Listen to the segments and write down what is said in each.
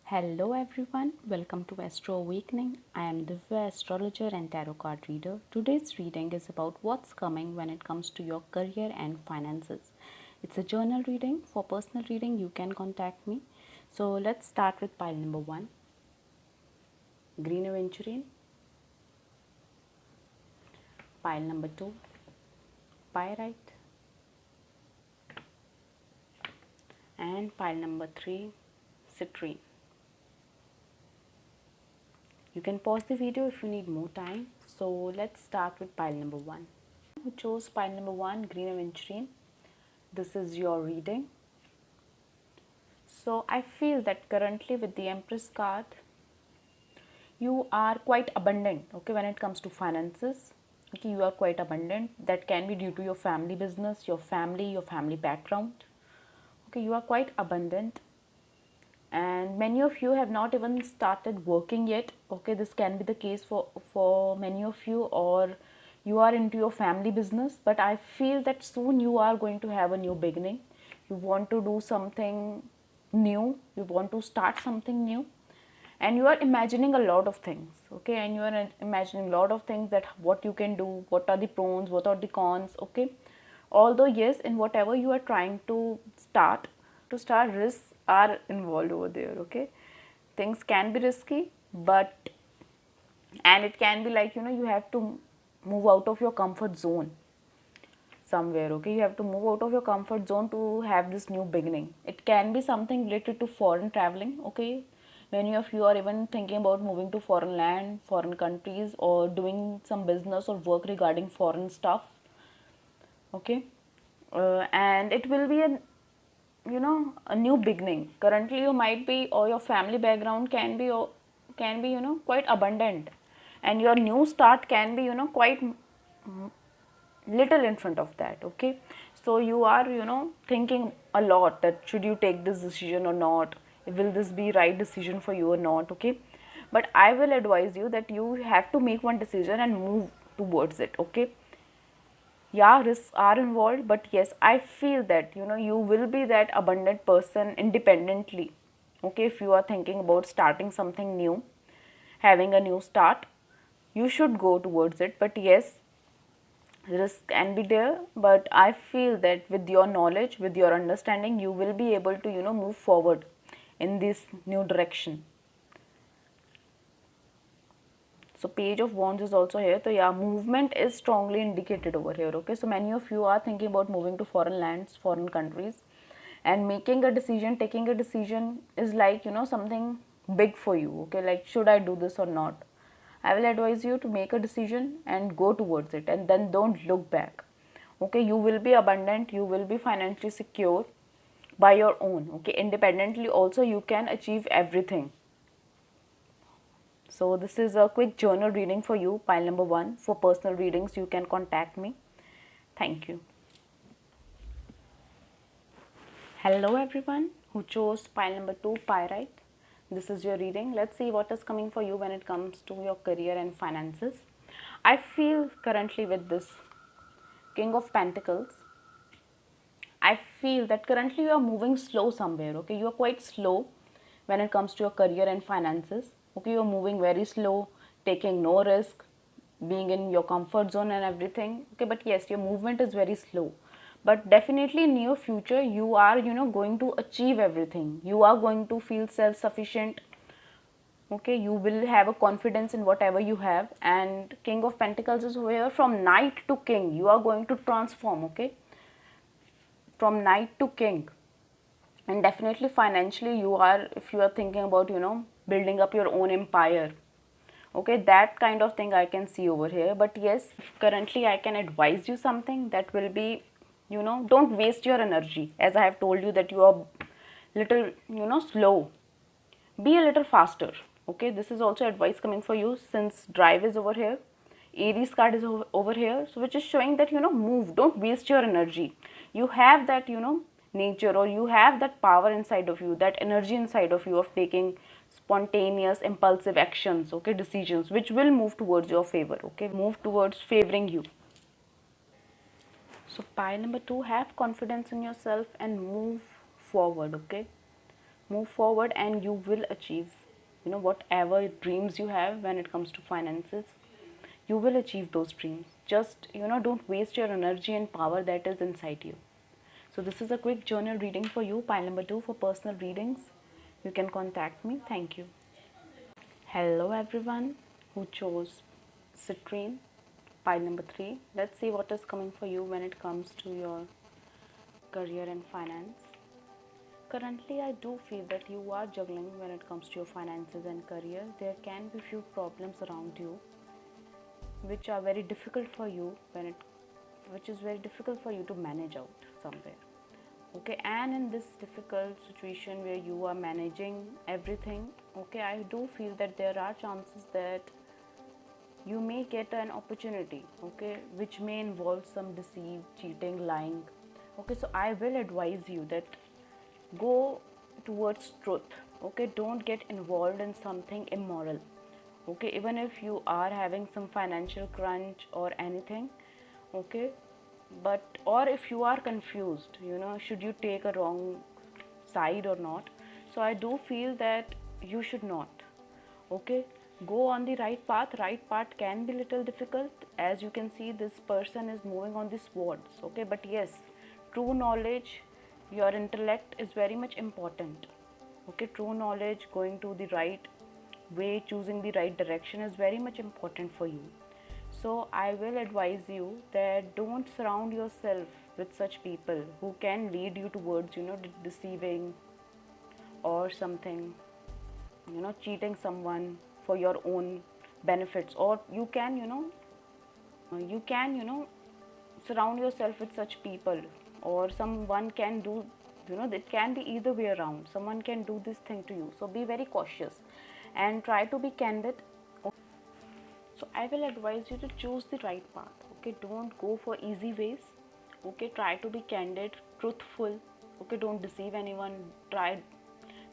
Hello everyone, welcome to Astro Awakening. I am Divya, astrologer and tarot card reader. Today's reading is about what's coming when it comes to your career and finances. It's a journal reading. For personal reading, you can contact me. So let's start with pile number 1, Green Aventurine. Pile number 2, Pyrite. And pile number 3, Citrine. You can pause the video if you need more time. So let's start with pile number 1. Who chose pile number 1, Green Aventurine? This is your reading. So I feel that currently with the Empress card, you are quite abundant, okay, when it comes to finances. Okay, you are quite abundant. That can be due to your family business, your family background. Okay, you are quite abundant. And many of you have not even started working yet. Okay, this can be the case for many of you, or you are into your family business, but I feel that soon you are going to have a new beginning. You want to do something new, you want to start something new, and you are imagining a lot of things. Okay, and you are imagining a lot of things, that what you can do, what are the pros, what are the cons. Okay, although yes, in whatever you are trying to start, risks are involved over there. Okay, things can be risky, but and it can be like, you have to move out of your comfort zone somewhere. Okay, you have to move out of your comfort zone to have this new beginning. It can be something related to foreign traveling. Okay, many of you are even thinking about moving to foreign land, foreign countries, or doing some business or work regarding foreign stuff. Okay, and it will be a new beginning. Currently you might be, or your family background can be, or can be quite abundant, and your new start can be quite little in front of that. Okay, so you are thinking a lot, that should you take this decision or not, will this be right decision for you or not. Okay, but I will advise you that you have to make one decision and move towards it. Okay, yeah, risks are involved, but yes, I feel that you will be that abundant person independently. Okay, if you are thinking about starting something new, having a new start, you should go towards it. But yes, risk can be there, but I feel that with your knowledge, with your understanding, you will be able to move forward in this new direction. So Page of Wands is also here. So yeah, movement is strongly indicated over here. Okay, so many of you are thinking about moving to foreign lands, foreign countries, and making a decision, taking a decision is like something big for you. Okay, like, should I do this or not? I will advise you to make a decision and go towards it, and then don't look back. Okay, you will be abundant, you will be financially secure by your own. Okay, independently also you can achieve everything. So this is a quick journal reading for you, pile number 1. For personal readings, you can contact me. Thank you. Hello everyone who chose pile number 2, Pyrite. This is your reading. Let's see what is coming for you when it comes to your career and finances. I feel currently with this King of Pentacles, I feel that currently you are moving slow somewhere. Okay, you are quite slow when it comes to your career and finances. Okay, you are moving very slow, taking no risk, being in your comfort zone and everything. Okay, but yes, your movement is very slow. But definitely in near future, you are going to achieve everything. You are going to feel self-sufficient. Okay, you will have a confidence in whatever you have. And King of Pentacles is where from knight to king, you are going to transform. Okay, from knight to king. And definitely financially, you are, if you are thinking about building up your own empire. Okay, that kind of thing I can see over here. But yes, currently I can advise you something that will be, don't waste your energy. As I have told you that you are little slow, be a little faster. Okay, this is also advice coming for you, since drive is over here, Aries card is over here, so which is showing that move, don't waste your energy. You have that nature, or you have that power inside of you, that energy inside of you of taking spontaneous impulsive actions. Okay, decisions which will move towards your favor. Okay, move towards favoring you. So pile number 2, have confidence in yourself and move forward. Okay, move forward and you will achieve, whatever dreams you have when it comes to finances. You will achieve those dreams. Just, don't waste your energy and power that is inside you. So this is a quick journal reading for you. Pile number 2 for personal readings. You can contact me. Thank you. Hello everyone who chose Citrine. Pile number 3. Let's see what is coming for you when it comes to your career and finance. Currently, I do feel that you are juggling when it comes to your finances and career. There can be few problems around you which are very difficult for you which is very difficult for you to manage out somewhere. Okay, and in this difficult situation where you are managing everything, okay, I do feel that there are chances that you may get an opportunity, okay, which may involve some deceit, cheating, lying. Okay, so I will advise you that go towards truth. Okay, don't get involved in something immoral. Okay, even if you are having some financial crunch or anything, okay, but or if you are confused, should you take a wrong side or not, so I do feel that you should not. Okay, go on the right path. Right path can be little difficult. As you can see, this person is moving on the swords. Okay, but yes, true knowledge, your intellect is very much important. Okay, true knowledge, going to the right way, choosing the right direction is very much important for you. So I will advise you that don't surround yourself with such people who can lead you towards, deceiving or something, cheating someone for your own benefits. Or you can surround yourself with such people, or someone can do, it can be either way around. Someone can do this thing to you, so be very cautious and try to be candid. So I will advise you to choose the right path. Okay, don't go for easy ways. Okay, try to be candid, truthful. Okay, don't deceive anyone. Try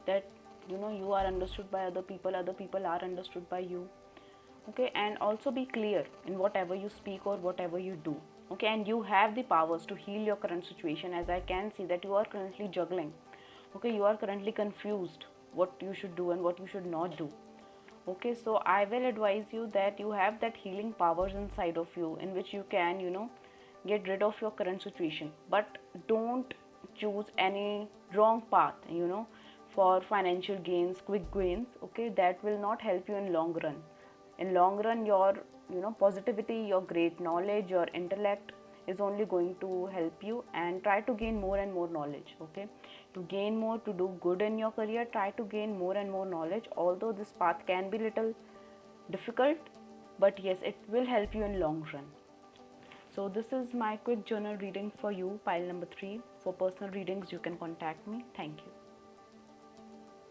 that you are understood by other people are understood by you. Okay, and also be clear in whatever you speak or whatever you do. Okay, and you have the powers to heal your current situation, as I can see that you are currently juggling. Okay, you are currently confused what you should do and what you should not do. Okay, so I will advise you that you have that healing powers inside of you in which you can get rid of your current situation, but don't choose any wrong path, for financial gains, quick gains. Okay, that will not help you in long run. In long run, your positivity, your great knowledge, your intellect is only going to help you. And try to gain more and more knowledge. Okay, to gain more, to do good in your career, try to gain more and more knowledge. Although this path can be little difficult, but yes, it will help you in long run. So this is my quick journal reading for you, pile number 3. For personal readings, you can contact me. Thank you.